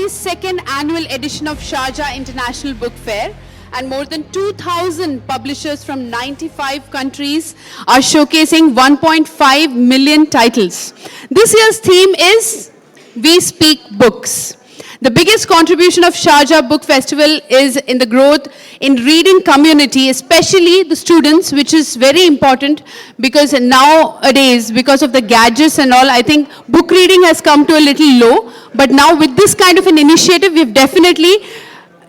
42nd annual edition of Sharjah International Book Fair, and more than 2,000 publishers from 95 countries are showcasing 1.5 million titles. This year's theme is We Speak Books. The biggest contribution of Sharjah Book Festival is in the growth in reading community, especially the students, which is very important because nowadays, because of the gadgets and all, I think book reading has come to a little low. But now with this kind of an initiative, we've definitely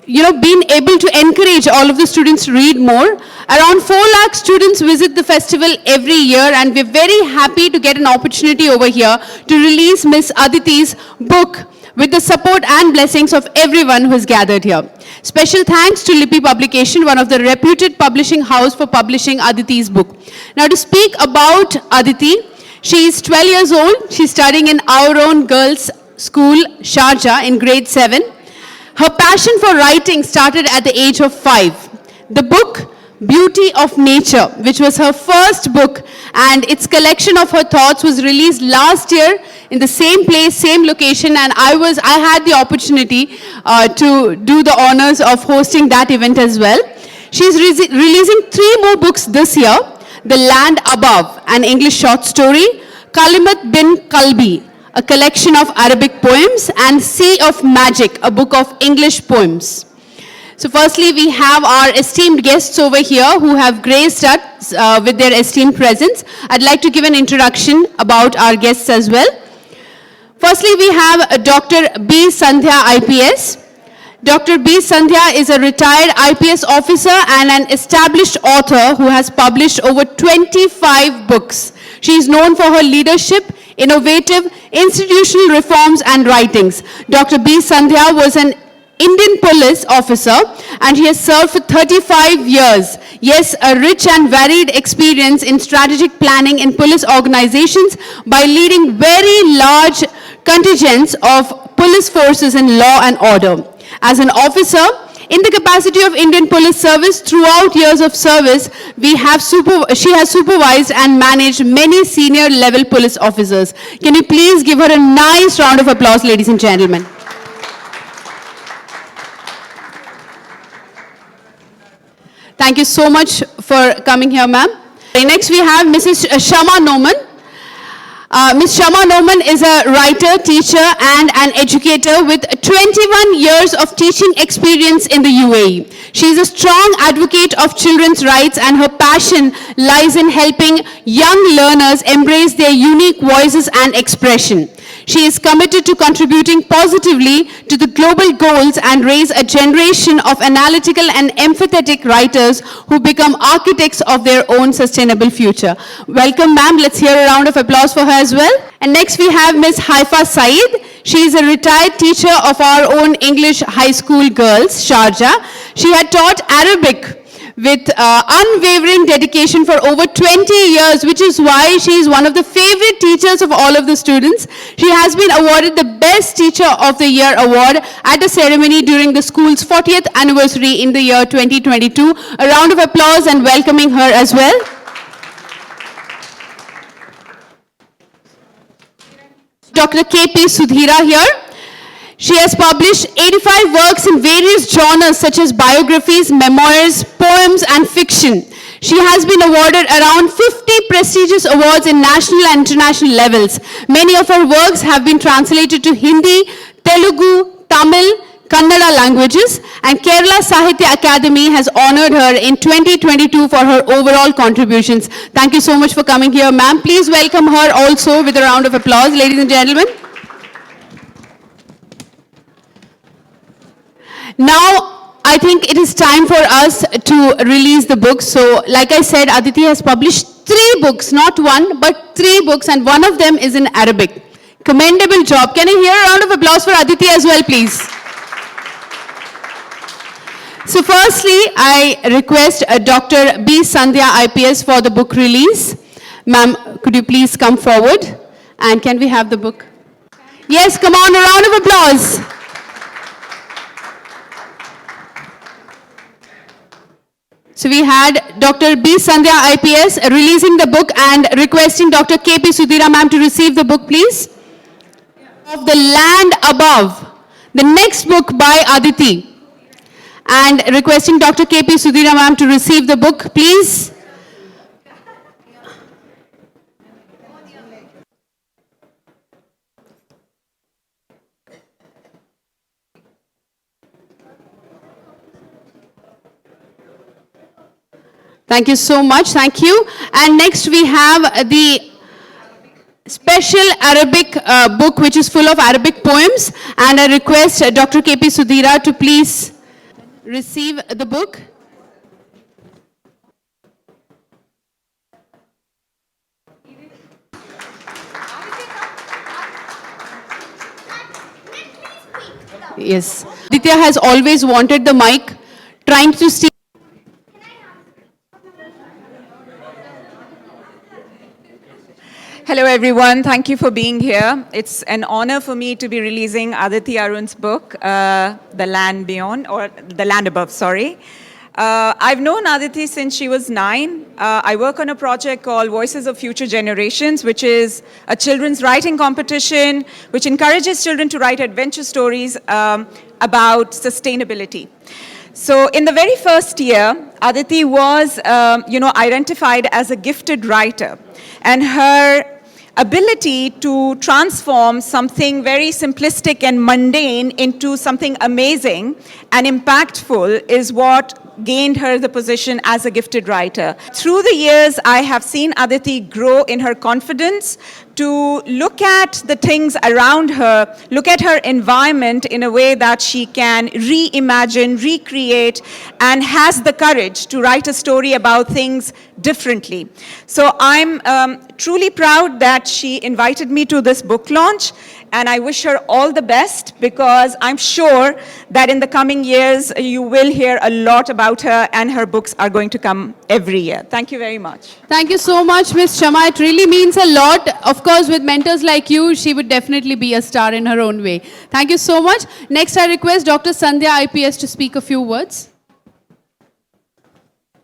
been able to encourage all of the students to read more. Around 4 lakh students visit the festival every year, and we're very happy to get an opportunity over here to release Miss Aditi's book with the support and blessings of everyone who has gathered here. Special thanks to Lipi Publication, one of the reputed publishing house, for publishing Aditi's book. Now to speak about Aditi, she is 12 years old. She's studying in our own girls' school, Sharjah, in grade 7. Her passion for writing started at the age of 5. The book, Beauty of Nature, which was her first book, and its collection of her thoughts was released last year in the same place, same location, and I had the opportunity to do the honors of hosting that event as well. She's releasing 3 more books this year: The Land Above, an English short story; Kalimat bin Kalbi, a collection of Arabic poems; and Sea of Magic, a book of English poems. So firstly, we have our esteemed guests over here who have graced us with their esteemed presence. I'd like to give an introduction about our guests as well. Firstly, we have Dr. B. Sandhya, IPS. Dr. B. Sandhya is a retired IPS officer and an established author who has published over 25 books. She is known for her leadership, innovative institutional reforms and writings. Dr. B. Sandhya was an Indian police officer, and he has served for 35 years. Yes, a rich and varied experience in strategic planning in police organizations by leading very large contingents of police forces in law and order. As an officer, in the capacity of Indian Police Service, throughout years of service, she has supervised and managed many senior level police officers. Can you please give her a nice round of applause, ladies and gentlemen? Thank you so much for coming here, ma'am. Next, we have Mrs. Shama Noman. Ms. Shama Noman is a writer, teacher, and an educator with 21 years of teaching experience in the UAE. She is a strong advocate of children's rights, and her passion lies in helping young learners embrace their unique voices and expression. She is committed to contributing positively to the global goals and raise a generation of analytical and empathetic writers who become architects of their own sustainable future. Welcome, ma'am. Let's hear a round of applause for her as well. And next we have Ms. Haifa Saeed. She is a retired teacher of our own English high school girls, Sharjah. She had taught Arabic with unwavering dedication for over 20 years, which is why she is one of the favorite teachers of all of the students. She has been awarded the Best Teacher of the Year award at a ceremony during the school's 40th anniversary in the year 2022. A round of applause and welcoming her as well. Dr. K.P. Sudhira here. She has published 85 works in various genres such as biographies, memoirs, poems, and fiction. She has been awarded around 50 prestigious awards in national and international levels. Many of her works have been translated to Hindi, Telugu, Tamil, Kannada languages, and Kerala Sahitya Academy has honored her in 2022 for her overall contributions. Thank you so much for coming here, ma'am. Please welcome her also with a round of applause, ladies and gentlemen. Now, I think it is time for us to release the book. So, like I said, Aditi has published 3 books, not 1, but 3 books, and one of them is in Arabic. Commendable job. Can I hear a round of applause for Aditi as well, please? So, firstly, I request Dr. B. Sandhya, IPS, for the book release. Ma'am, could you please come forward? And can we have the book? Yes, come on, a round of applause. So we had Dr. B. Sandhya, IPS, releasing the book and requesting Dr. K.P. Sudhira ma'am to receive the book, please. Of The Land Above, The next book by Aditi. And requesting Dr. K.P. Sudhira ma'am to receive the book, please. Thank you so much. Thank you. And next we have the special Arabic book which is full of Arabic poems. And I request Dr. K.P. Sudhira to please receive the book. Yes. Aditya has always wanted the mic, trying to steal. Hello, everyone. Thank you for being here. It's an honor for me to be releasing Aditi Arun's book, The Land Beyond, or The Land Above, sorry. I've known Aditi since she was 9. I work on a project called Voices of Future Generations, which is a children's writing competition, which encourages children to write adventure stories about sustainability. So in the very first year, Aditi was, identified as a gifted writer. And her ability to transform something very simplistic and mundane into something amazing and impactful is what gained her the position as a gifted writer. Through the years, I have seen Aditi grow in her confidence to look at the things around her, look at her environment in a way that she can reimagine, recreate, and has the courage to write a story about things differently. So I'm truly proud that she invited me to this book launch, and I wish her all the best because I'm sure that in the coming years you will hear a lot about her and her books are going to come every year. Thank you very much. Thank you so much, Ms. Chama. It really means a lot. Of course, with mentors like you, she would definitely be a star in her own way. Thank you so much. Next, I request Dr. Sandhya IPS to speak a few words.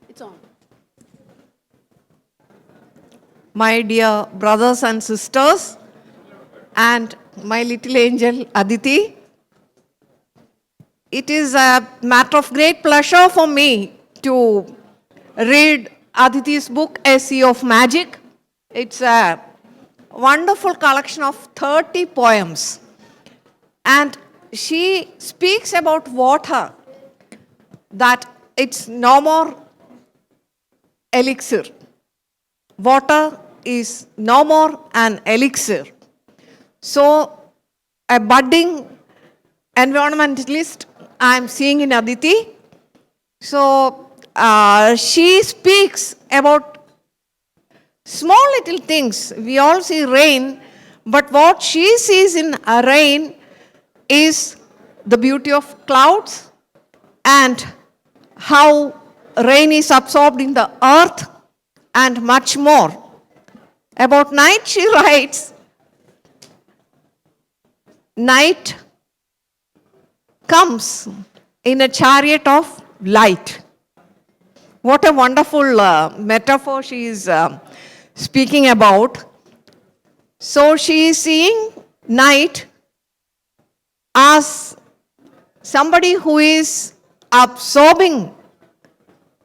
It's on. My dear brothers and sisters, and my little angel Aditi, it is a matter of great pleasure for me to read Aditi's book, A Sea of Magic. It's a wonderful collection of 30 poems. And she speaks about water, that it's no more elixir. Water is no more an elixir. So, a budding environmentalist I'm seeing in Aditi. So, she speaks about small little things. We all see rain, but what she sees in a rain is the beauty of clouds and how rain is absorbed in the earth and much more. About night, she writes, night comes in a chariot of light. What a wonderful metaphor she is speaking about. So she is seeing night as somebody who is absorbing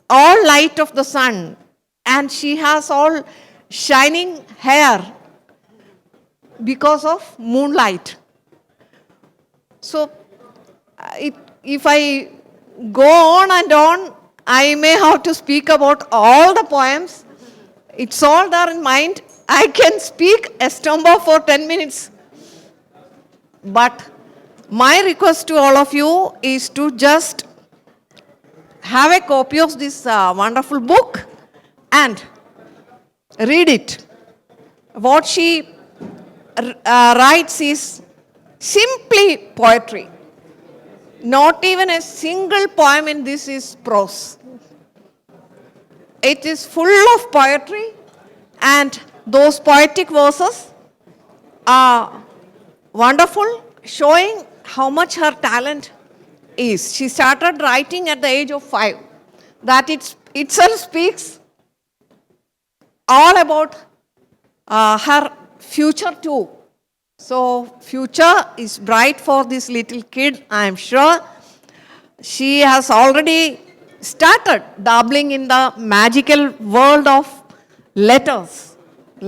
all light of the sun, and she has all shining hair because of moonlight. So, if I go on and on, I may have to speak about all the poems. It's all there in mind. I can speak Estomba for 10 minutes. But my request to all of you is to just have a copy of this wonderful book and read it. What she writes is simply poetry. Not even a single poem in this is prose. It is full of poetry, and those poetic verses are wonderful, showing how much her talent is. She started writing at the age of 5. That itself speaks all about her future too. So future is bright for this little kid, I am sure. She has already started dabbling in the magical world of letters.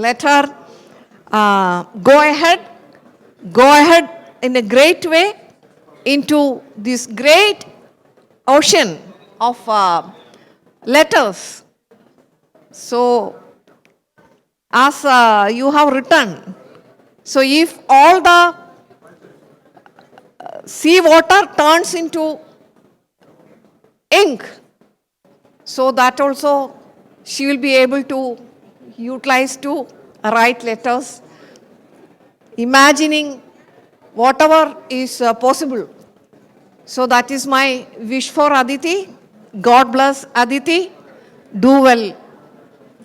Let her go ahead in a great way into this great ocean of letters. So, as you have written, so if all the sea water turns into ink, so that also she will be able to utilize to write letters, imagining whatever is possible. So that is my wish for Aditi. God bless Aditi. Do well.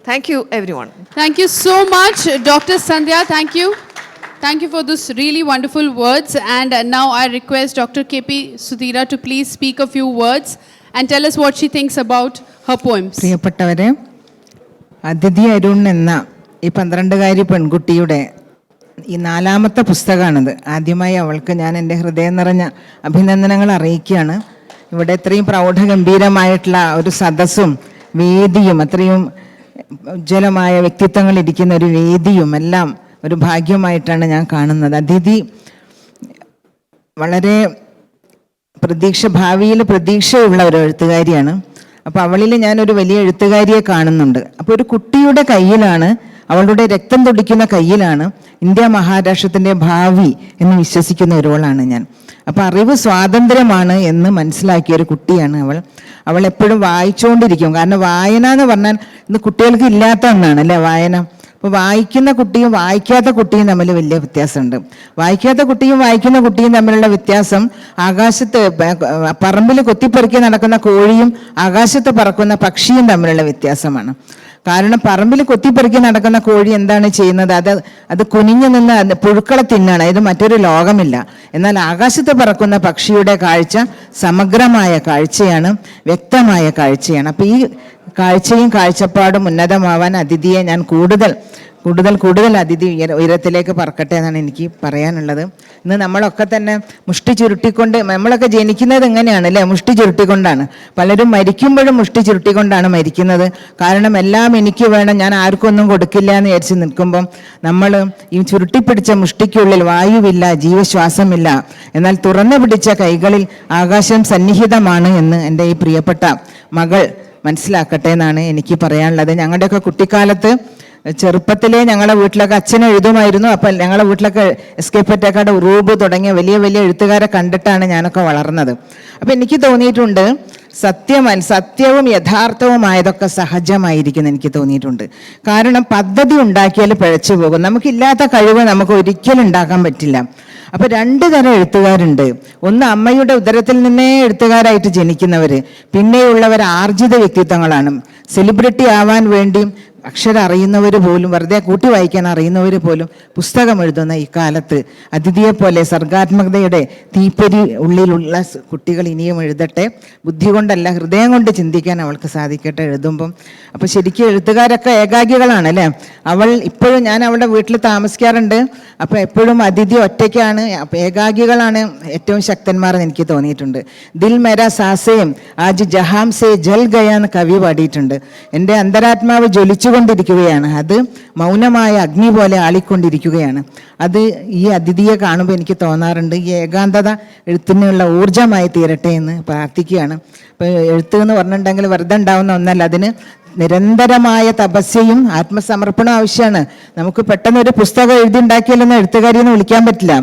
Thank you, everyone. Thank you so much, Dr. Sandhya. Thank you. Thank you for those really wonderful words. And now I request Dr. KP Sudhira to please speak a few words and tell us what she thinks about her poems. പ്രിയപ്പെട്ടവരെ, അതിഥി അരുൺ എന്ന ഈ 12-കാരി പെൺകുട്ടിയുടെ ഈ 4ാമത്തെ പുസ്തകമാണിത്. ആദ്യമായി അവൾക്ക് ഞാൻ എൻ്റെ ഹൃദയം നിറഞ്ഞ അഭിനന്ദനങ്ങൾ അറിയിക്കുകയാണ്. ഇവിടെ ഇത്രയും പ്രൗഢഗംഭീരമായിട്ടുള്ള ഒരു സദസ്സും വേദിയും അത്രയും ഉജ്ജ്വലമായ വ്യക്തിത്വങ്ങൾ ഇരിക്കുന്ന ഒരു വേദിയും എല്ലാം ഒരു ഭാഗ്യമായിട്ടാണ് ഞാൻ കാണുന്നത്. അതിഥി വളരെ ഭാവിയിൽ പ്രതീക്ഷയുള്ള ഒരു എഴുത്തുകാരിയാണ്. അപ്പോൾ അവളിൽ ഞാനൊരു വലിയ എഴുത്തുകാരിയെ കാണുന്നുണ്ട്. അപ്പോൾ ഒരു കുട്ടിയുടെ കയ്യിലാണ്, അവളുടെ രക്തം തുടിക്കുന്ന കയ്യിലാണ് ഇന്ത്യ മഹാരാഷ്ട്രത്തിൻ്റെ ഭാവി എന്ന് വിശ്വസിക്കുന്ന ഒരാളാണ് ഞാൻ. അപ്പോൾ അറിവ് സ്വാതന്ത്ര്യമാണ് എന്ന് മനസ്സിലാക്കിയ ഒരു കുട്ടിയാണ് അവൾ എപ്പോഴും വായിച്ചുകൊണ്ടിരിക്കും. കാരണം വായന എന്ന് പറഞ്ഞാൽ ഇന്ന് കുട്ടികൾക്ക് ഇല്ലാത്ത ഒന്നാണ് അല്ലേ വായന. അപ്പോൾ വായിക്കുന്ന കുട്ടിയും വായിക്കാത്ത കുട്ടിയും തമ്മിൽ വലിയ വ്യത്യാസമുണ്ട്. വായിക്കാത്ത കുട്ടിയും വായിക്കുന്ന കുട്ടിയും തമ്മിലുള്ള വ്യത്യാസം ആകാശത്ത് പറമ്പിൽ കൊത്തിപ്പെറുക്കി നടക്കുന്ന കോഴിയും ആകാശത്ത് പറക്കുന്ന പക്ഷിയും തമ്മിലുള്ള വ്യത്യാസമാണ്. കാരണം പറമ്പിൽ കൊത്തിപ്പെറുക്കി നടക്കുന്ന കോഴി എന്താണ് ചെയ്യുന്നത്? അത് കുനിഞ്ഞു നിന്ന് പുഴുക്കളെ തിന്നാണ്, അതിന് മറ്റൊരു ലോകമില്ല. എന്നാൽ ആകാശത്ത് പറക്കുന്ന പക്ഷിയുടെ കാഴ്ച സമഗ്രമായ കാഴ്ചയാണ്, വ്യക്തമായ കാഴ്ചയാണ്. അപ്പോൾ ഈ കാഴ്ചയും കാഴ്ചപ്പാടും ഉന്നതമാവാൻ അതിഥിയെ ഞാൻ കൂടുതൽ അതിഥി ഉയരത്തിലേക്ക് പറക്കട്ടെ എന്നാണ് എനിക്ക് പറയാനുള്ളത്. ഇന്ന് നമ്മളൊക്കെ തന്നെ മുഷ്ടി ചുരുട്ടിക്കൊണ്ട്, നമ്മളൊക്കെ ജനിക്കുന്നത് എങ്ങനെയാണ് അല്ലേ? മുഷ്ടി ചുരുട്ടിക്കൊണ്ടാണ്. പലരും മരിക്കുമ്പോഴും മുഷ്ടി ചുരുട്ടിക്കൊണ്ടാണ് മരിക്കുന്നത്. കാരണം എല്ലാം എനിക്ക് വേണം, ഞാൻ ആർക്കൊന്നും കൊടുക്കില്ല എന്ന് വിചാരിച്ച് നിൽക്കുമ്പം നമ്മൾ ഈ ചുരുട്ടിപ്പിടിച്ച മുഷ്ടിക്കുള്ളിൽ വായുവില്ല, ജീവശ്വാസമില്ല. എന്നാൽ തുറന്നു പിടിച്ച കൈകളിൽ ആകാശം സന്നിഹിതമാണ് എന്ന് എൻ്റെ ഈ പ്രിയപ്പെട്ട മകൾ മനസ്സിലാക്കട്ടെ എന്നാണ് എനിക്ക് പറയാനുള്ളത്. ഞങ്ങളുടെയൊക്കെ കുട്ടിക്കാലത്ത് ചെറുപ്പത്തിലേ ഞങ്ങളുടെ വീട്ടിലൊക്കെ അച്ഛൻ എഴുതുമായിരുന്നു. അപ്പം ഞങ്ങളുടെ വീട്ടിലൊക്കെ എസ്കേപ്പ് അറ്റാക്കാട് ഉറൂബ് തുടങ്ങിയ വലിയ വലിയ എഴുത്തുകാരെ കണ്ടിട്ടാണ് ഞാനൊക്കെ വളർന്നത്. അപ്പം എനിക്ക് തോന്നിയിട്ടുണ്ട് സത്യവും യഥാർത്ഥവുമായതൊക്കെ സഹജമായിരിക്കും എനിക്ക് തോന്നിയിട്ടുണ്ട്. കാരണം പദ്ധതി ഉണ്ടാക്കിയാൽ പിഴച്ചു പോകും. നമുക്കില്ലാത്ത കഴിവ് നമുക്ക് ഒരിക്കലും ഉണ്ടാക്കാൻ പറ്റില്ല. അപ്പൊ 2 തരം എഴുത്തുകാരുണ്ട്. ഒന്ന് അമ്മയുടെ ഉദരത്തിൽ നിന്നേ എഴുത്തുകാരായിട്ട് ജനിക്കുന്നവർ, പിന്നെയുള്ളവർ ആർജിത വ്യക്തിത്വങ്ങളാണ്. സെലിബ്രിറ്റി ആവാൻ വേണ്ടി അക്ഷരം അറിയുന്നവർ പോലും, വെറുതെ കൂട്ടി വായിക്കാൻ അറിയുന്നവർ പോലും പുസ്തകം എഴുതുന്ന ഈ കാലത്ത് അതിഥിയെപ്പോലെ സർഗാത്മകതയുടെ തീപ്പൊരി ഉള്ളിലുള്ള കുട്ടികൾ ഇനിയും എഴുതട്ടെ. ബുദ്ധി കൊണ്ടല്ല, ഹൃദയം കൊണ്ട് ചിന്തിക്കാൻ അവൾക്ക് സാധിക്കട്ടെ എഴുതുമ്പം. അപ്പോൾ ശരിക്കും എഴുത്തുകാരൊക്കെ ഏകാഗികളാണ് അല്ലേ? ഇപ്പോഴും ഞാൻ അവളുടെ വീട്ടിൽ താമസിക്കാറുണ്ട്. അപ്പോൾ എപ്പോഴും അതിഥി ഒറ്റയ്ക്കാണ്, ഏകാഗികളാണ് ഏറ്റവും ശക്തന്മാർ എന്ന് എനിക്ക് തോന്നിയിട്ടുണ്ട്. ദിൽ മേരാ സാസയും ആജ് ജഹാം സേ ജൽ ഗയ എന്ന് കവി പാടിയിട്ടുണ്ട്. എൻ്റെ അന്തരാത്മാവ് ജ്വലിച്ചുകൊണ്ടിരിക്കുകയാണ്, അത് മൗനമായ അഗ്നി പോലെ ആളിക്കൊണ്ടിരിക്കുകയാണ്. അത് ഈ അതിഥിയെ കാണുമ്പോൾ എനിക്ക് തോന്നാറുണ്ട്, ഈ ഏകാന്തത എഴുത്തിനുള്ള ഊർജമായി തീരട്ടെ എന്ന് പ്രാർത്ഥിക്കുകയാണ്. ഇപ്പോൾ എഴുത്ത് എന്ന് പറഞ്ഞിട്ടുണ്ടെങ്കിൽ വെറുതെ ഉണ്ടാവുന്ന ഒന്നല്ല, അതിന് നിരന്തരമായ തപസ്യയും ആത്മസമർപ്പണവും ആവശ്യമാണ്. നമുക്ക് പെട്ടെന്ന് ഒരു പുസ്തകം എഴുതിണ്ടാക്കിയാലൊന്നും എഴുത്തുകാരിയെന്ന് വിളിക്കാൻ പറ്റില്ല.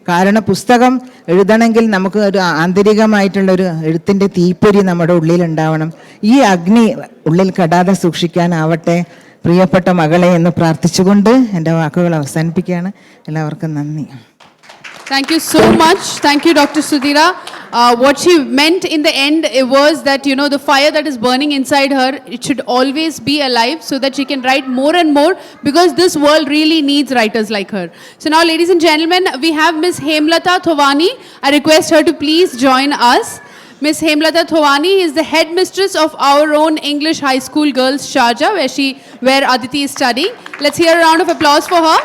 കാരണം പുസ്തകം എഴുതണമെങ്കിൽ നമുക്ക് ഒരു ആന്തരികമായിട്ടുള്ളൊരു എഴുത്തിൻ്റെ തീപ്പൊരി നമ്മുടെ ഉള്ളിൽ ഉണ്ടാവണം. ഈ അഗ്നി ഉള്ളിൽ കെടാതെ സൂക്ഷിക്കാനാവട്ടെ പ്രിയപ്പെട്ട മകളെ എന്ന് പ്രാർത്ഥിച്ചുകൊണ്ട് എൻ്റെ വാക്കുകൾ അവസാനിപ്പിക്കുകയാണ്. എല്ലാവർക്കും നന്ദി. Thank you so much. Thank you, Dr. Sudhira. What she meant in the end was that, you know, the fire that is burning inside her, it should always be alive so that she can write more and more, because this world really needs writers like her. So now, ladies and gentlemen, we have Ms. Hemlata Thovani. I request her to please join us. Ms. Hemlata Thovani is the headmistress of our own English High School Girls Sharjah, where Aditi is studying. Let's hear a round of applause for her.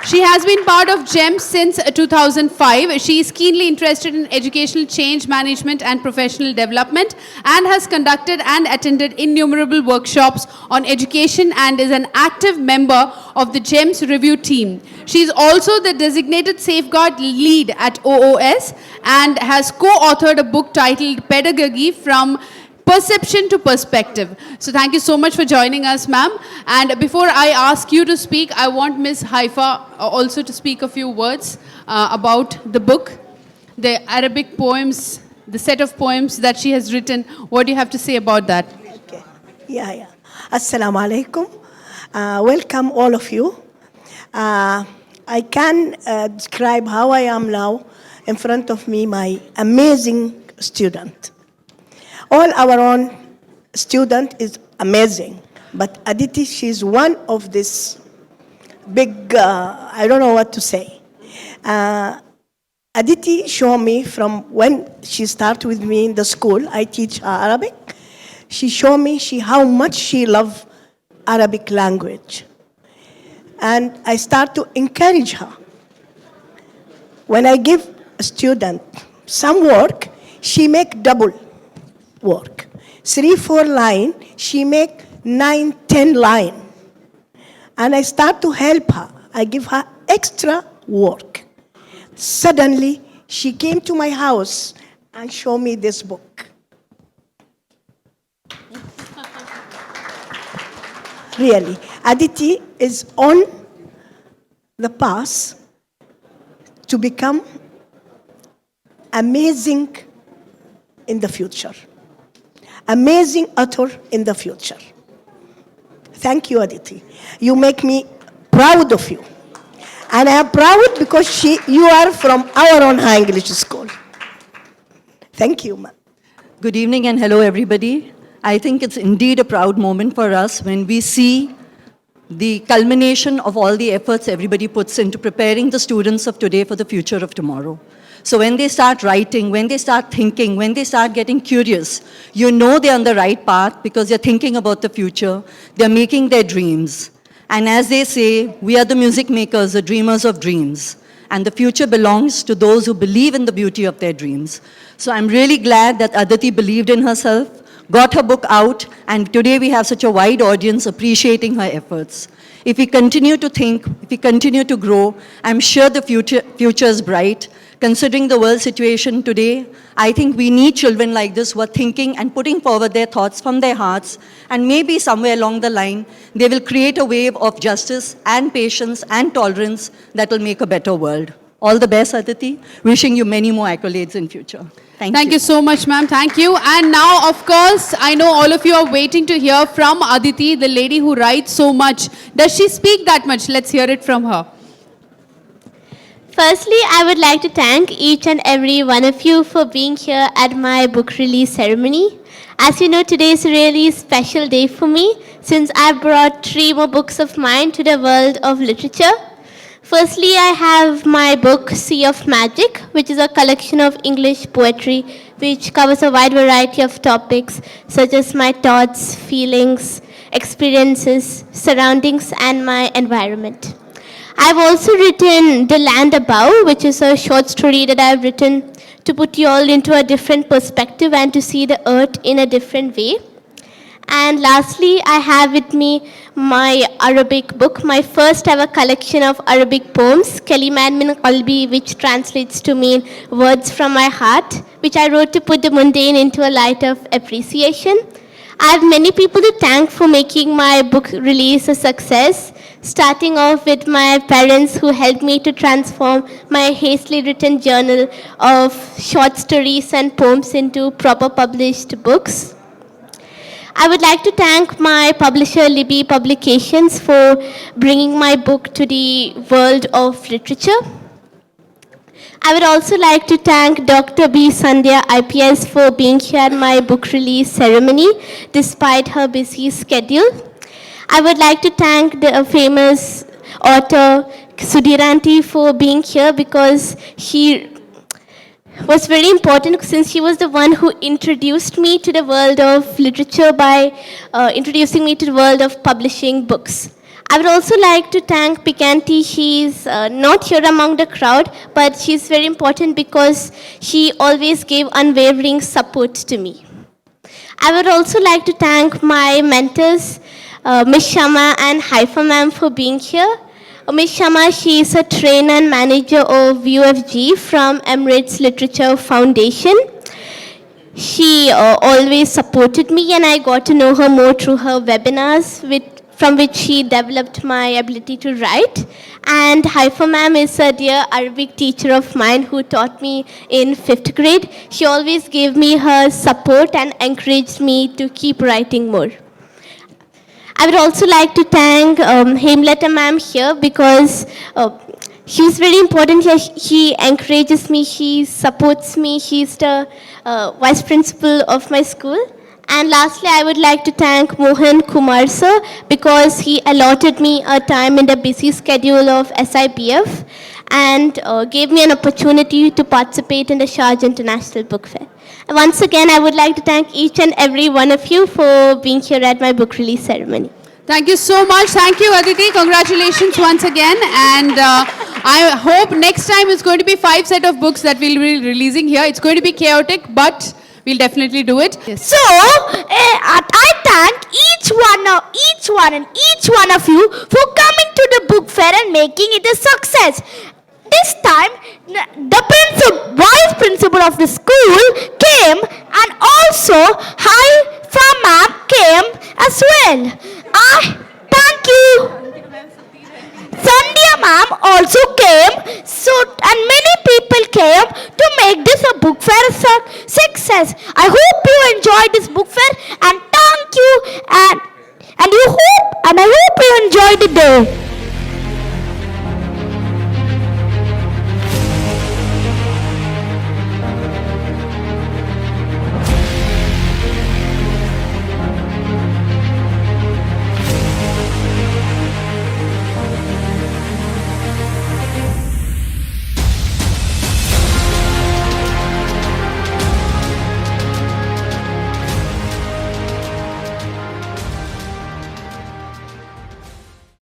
She has been part of GEM since 2005. She is keenly interested in educational change management and professional development and has conducted and attended innumerable workshops on education and is an active member of the GEM's review team. She is also the designated safeguard lead at OOS and has co-authored a book titled Pedagogy from Perception to Perspective. So thank you so much for joining us, ma'am. And before I ask you to speak, I want Ms. Haifa also to speak a few words about the book, the Arabic poems, the set of poems that she has written. What do you have to say about that? Okay. Yeah. Assalamu alaikum. Welcome all of you. I can describe how I am now in front of me, my amazing student. All our own student is amazing, but Aditi, she's one of this big, I don't know what to say. Aditi showed me from when she started with me in the school, I teach her Arabic. She showed me how much she loves Arabic language. And I start to encourage her. When I give a student some work, she make double work. 3-4 line, she make 9-10 line. And I start to help her. I give her extra work. Suddenly, she came to my house and showed me this book. Really, Aditi is on the path to become amazing in the future. Amazing author in the future. Thank you, Aditi. You make me proud of you. And I am proud because you are from our own high English school. Thank you, ma'am. Good evening and hello, everybody. I think it's indeed a proud moment for us when we see the culmination of all the efforts everybody puts into preparing the students of today for the future of tomorrow. So when they start writing, when they start thinking, when they start getting curious, you know they're on the right path because they're thinking about the future, they're making their dreams. And as they say, we are the music makers, the dreamers of dreams. And the future belongs to those who believe in the beauty of their dreams. So I'm really glad that Aditi believed in herself, got her book out, and today we have such a wide audience appreciating her efforts. If we continue to think, if we continue to grow, I'm sure the future is bright. Considering the world situation today, I think we need children like this who are thinking and putting forward their thoughts from their hearts, and maybe somewhere along the line, they will create a wave of justice and patience and tolerance that will make a better world. All the best, Aditi. Wishing you many more accolades in future. Thank you so much, ma'am. Thank you. And now, of course, I know all of you are waiting to hear from Aditi, the lady who writes so much. Does she speak that much? Let's hear it from her. Firstly, I would like to thank each and every one of you for being here at my book release ceremony. As you know, today is a really special day for me since I brought 3 more books of mine to the world of literature. Firstly, I have my book Sea of Magic, which is a collection of English poetry which covers a wide variety of topics such as my thoughts, feelings, experiences, surroundings, and my environment. I've also written The Land Above, which is a short story that I've written to put you all into a different perspective and to see the earth in a different way. And lastly, I have with me my Arabic book, my first ever collection of Arabic poems, Kaliman min Qalbi, which translates to mean words from my heart, which I wrote to put the mundane into a light of appreciation. I have many people to thank for making my book release a success, starting off with my parents who helped me to transform my hastily written journal of short stories and poems into proper published books. I would like to thank my publisher Libby Publications for bringing my book to the world of literature. I would also like to thank Dr. B. Sandhya IPS for being here at my book release ceremony despite her busy schedule. I would like to thank the famous author Sudhiranti for being here because was very important since she was the one who introduced me to the world of literature by introducing me to the world of publishing books. I would also like to thank Picanti. She's not here among the crowd, but she's very important because she always gave unwavering support to me. I would also like to thank my mentors, Ms. Shama and Haifa ma'am, for being here. Ms. Shama, she is a trainer and manager of UFG from Emirates Literature Foundation. She always supported me, and I got to know her more through her webinars, from which she developed my ability to write. And Haifa ma'am is a dear Arabic teacher of mine who taught me in 5th grade. She always gave me her support and encouraged me to keep writing more. I would also like to thank Hemlata ma'am here because she was very important here. She encourages me, she supports me. She's the vice principal of my school. And lastly, I would like to thank Mohan Kumar sir because he allotted me a time in the busy schedule of SIPF and gave me an opportunity to participate in the Sharjah International Book Fair. And once again, I would like to thank each and every one of you for being here at my book release ceremony. Thank you so much. Thank you, Aditi. Congratulations once again. And I hope next time it's going to be 5 sets of books that we'll be releasing here. It's going to be chaotic, but we'll definitely do it. Yes. So, I thank each one of you for coming to the book fair and making it a success. This time, the vice principal of the school came, and also Haifa ma'am came as well. Thank you. Sandhya ma'am also came, and many people came to make this a book fair success. I hope you enjoyed this book fair, and thank you, and I hope you enjoyed the day.